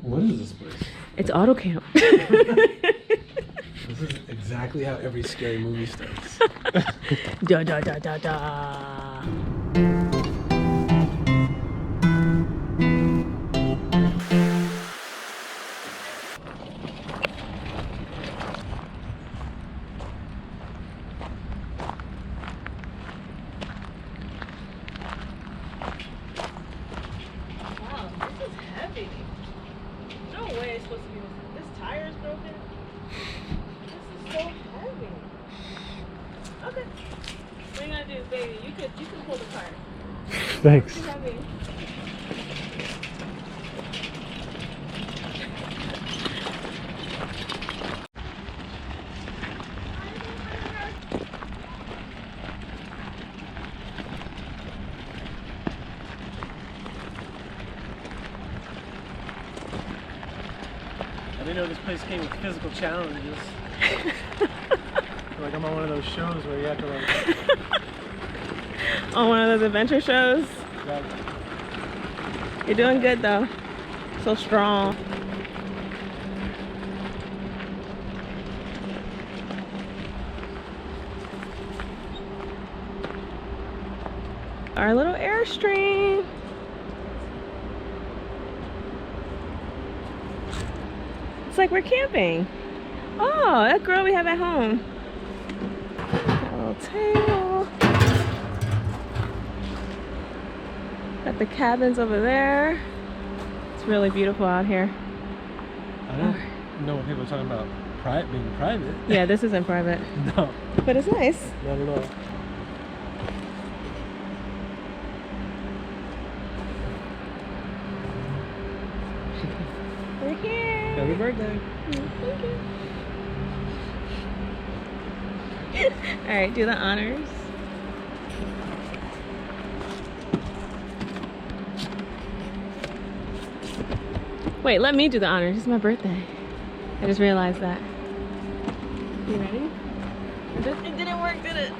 What is this place? It's Autocamp. This is exactly how every scary movie starts. Da da da da da. Wow, this is heavy. No way it's supposed to be this. This tire is broken. This is so heavy. Okay. What are you gonna do, baby? You can pull the car. Thanks. It's heavy. I didn't know this place came with physical challenges. Like I'm on one of those shows where you have to like... On one of those adventure shows. Exactly. You're doing good though. So strong. Our little Airstream. It's like we're camping. Oh, that grill we have at home. Got a little table. Got the cabins over there. It's really beautiful out here. I don't know what people are talking about being private. Yeah, this isn't private. No. But it's nice. Not at all. We're here. Happy birthday. Thank you. Alright, do the honors. Wait, let me do the honors. It's my birthday. I just realized that. You ready? It didn't work, did it?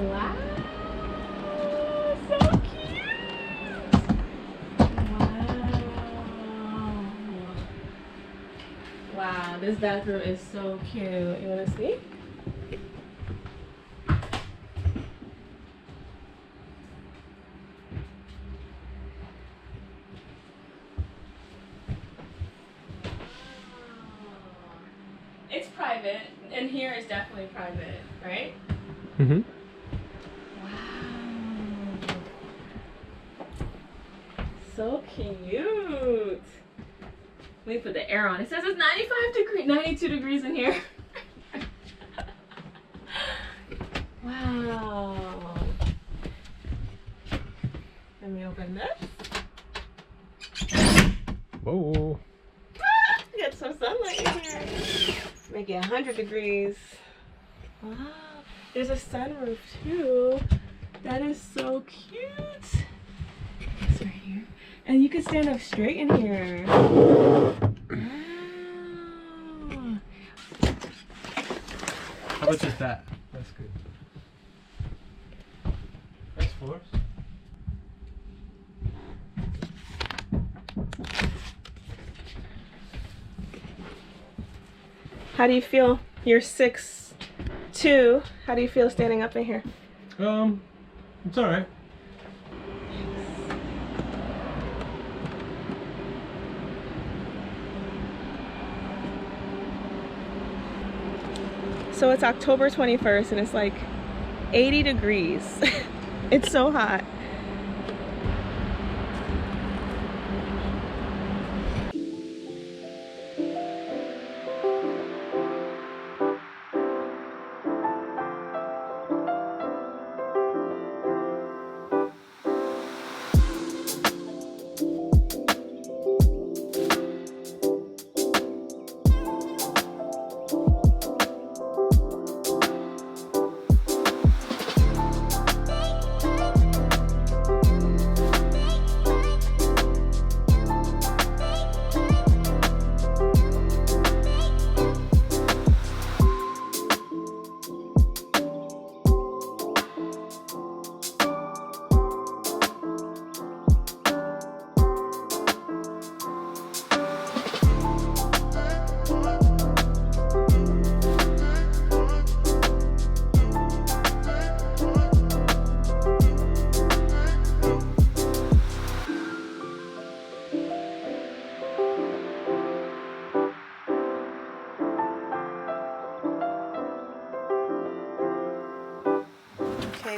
Wow, so cute. Wow, this bathroom is so cute. You wanna see? It's private, and here is definitely private, right? Mm-hmm. Wow. So cute. Let me put the air on. It says it's 92 degrees in here. Wow. Let me open this. Whoa. Get some sunlight in here. Make it 100 degrees. Wow. There's a sunroof too. That is so cute. It's right here. And you can stand up straight in here. Wow. How about just that? That's good. Thanks, Forrest. How do you feel? You're 6'2". How do you feel standing up in here? It's alright. So it's October 21st and it's like 80 degrees. It's so hot.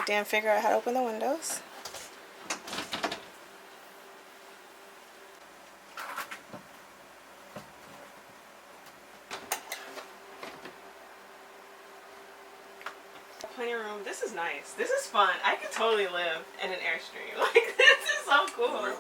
Dan figure out how to open the windows. Plenty of room. This is nice. This is fun. I could totally live in an Airstream. Like, this is so cool.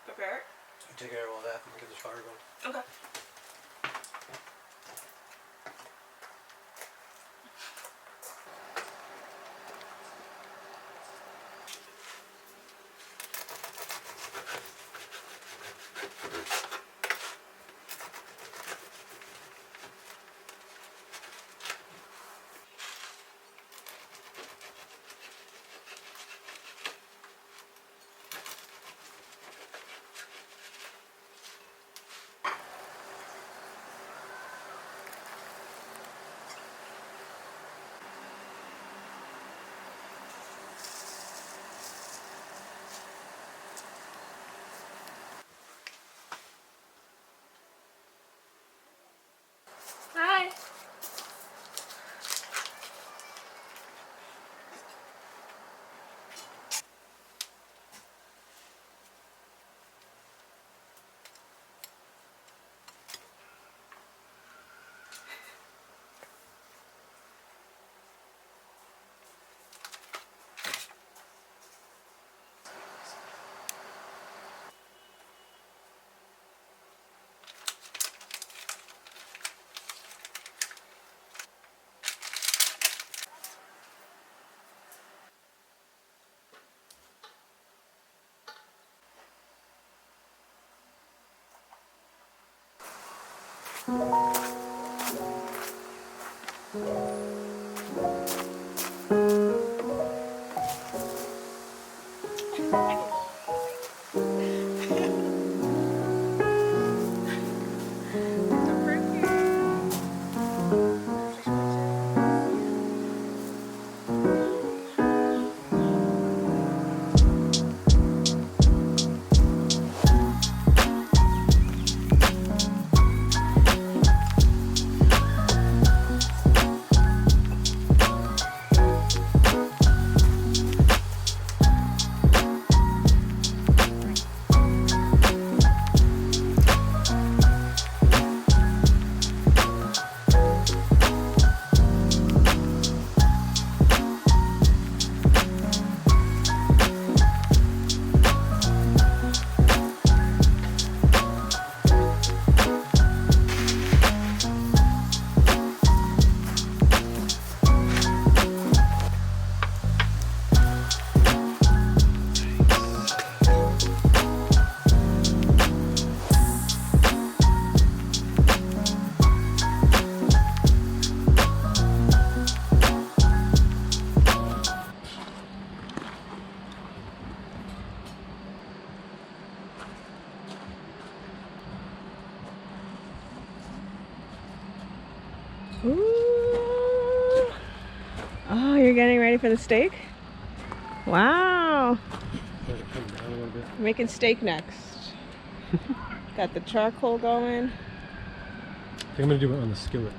Prepare it? I take care of all that and get this fire going. Okay. Hi. Ooh. Oh, you're getting ready for the steak? Wow. Let it come down a little bit. Making steak next. Got the charcoal going. I think I'm gonna do it on the skillet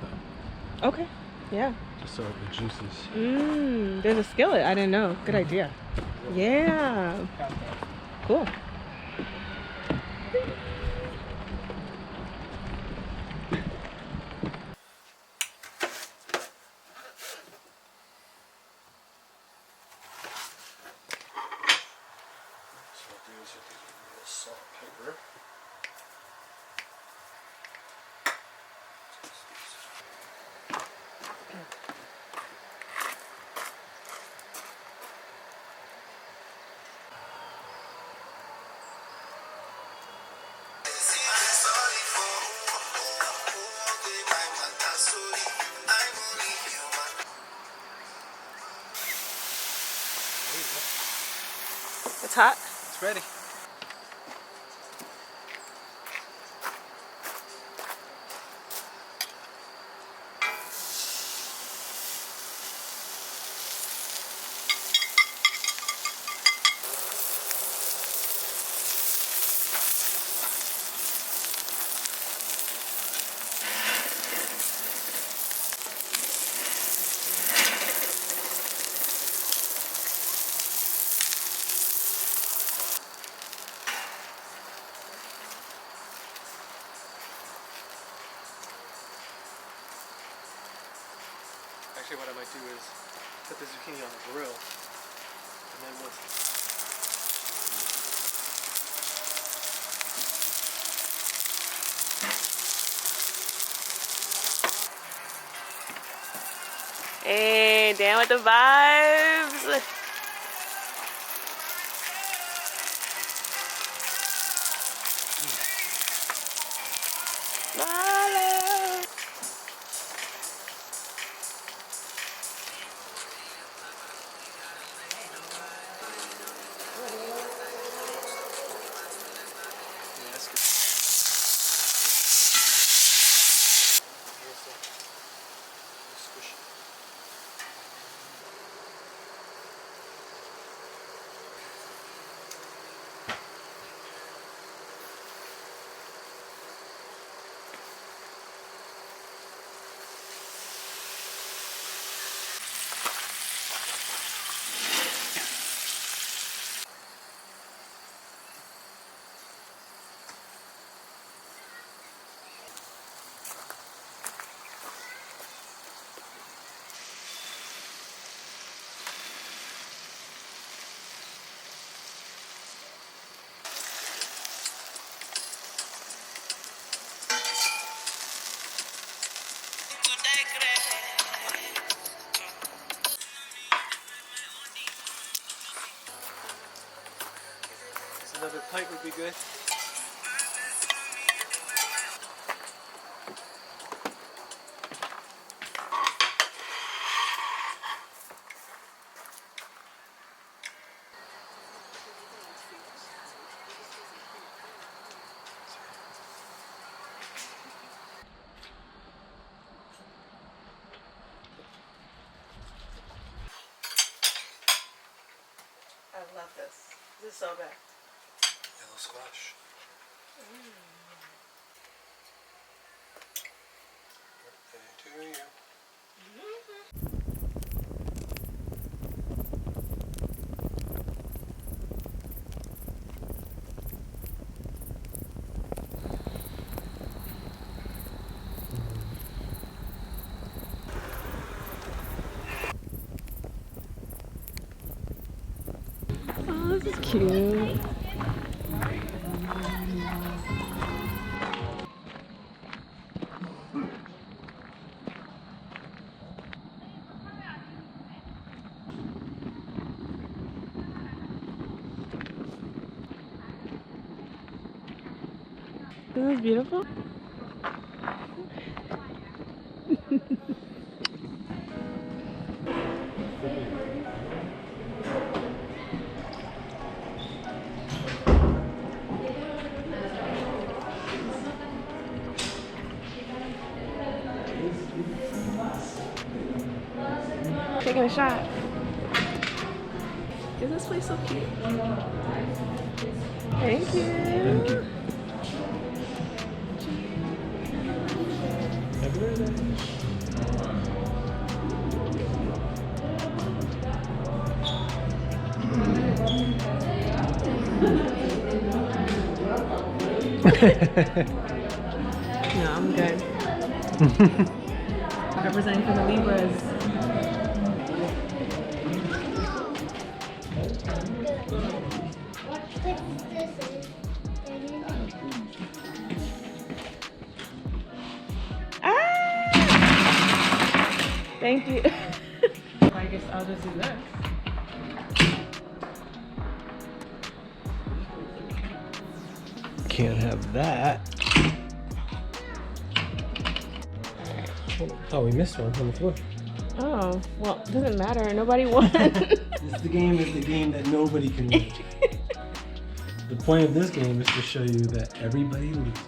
though. Okay. Yeah. Just so the juices. There's a skillet. I didn't know. Good idea. Yeah. Cool. Salt, pepper. hot? It's ready. Actually, what I might do is put the zucchini on the grill, and then once Hey, down with the vibes. another pint would be good. I love this. This is so good. Yellow squash. Birthday to you. Oh, this is cute. Isn't this beautiful? Taking a shot. Isn't this place so cute? Thank you. Thank you. Happy birthday. No, I'm good. Representing for the Libras. Thank you. I guess I'll just do this. Can't have that. Oh, we missed one on the floor. Oh, well, it doesn't matter. Nobody won. This game is the game that nobody can win. The point of this game is to show you that everybody loses.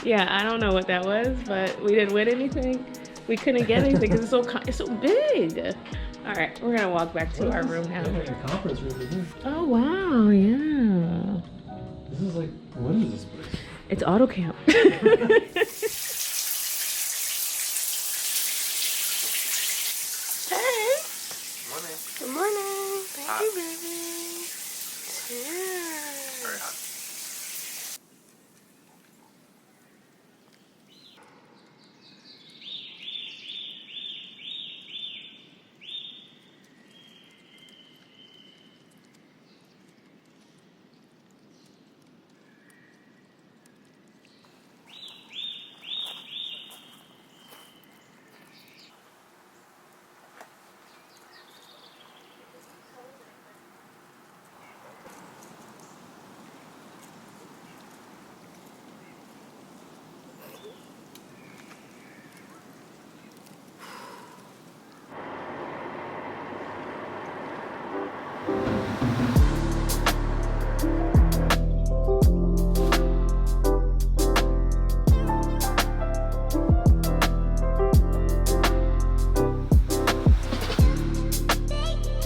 Yeah, I don't know what that was, but we didn't win anything. We couldn't get anything because it's so big. All right, we're gonna walk back to our room now. Yeah, like a conference room, isn't it? Oh wow, yeah. This is like, what is this place? It's Autocamp.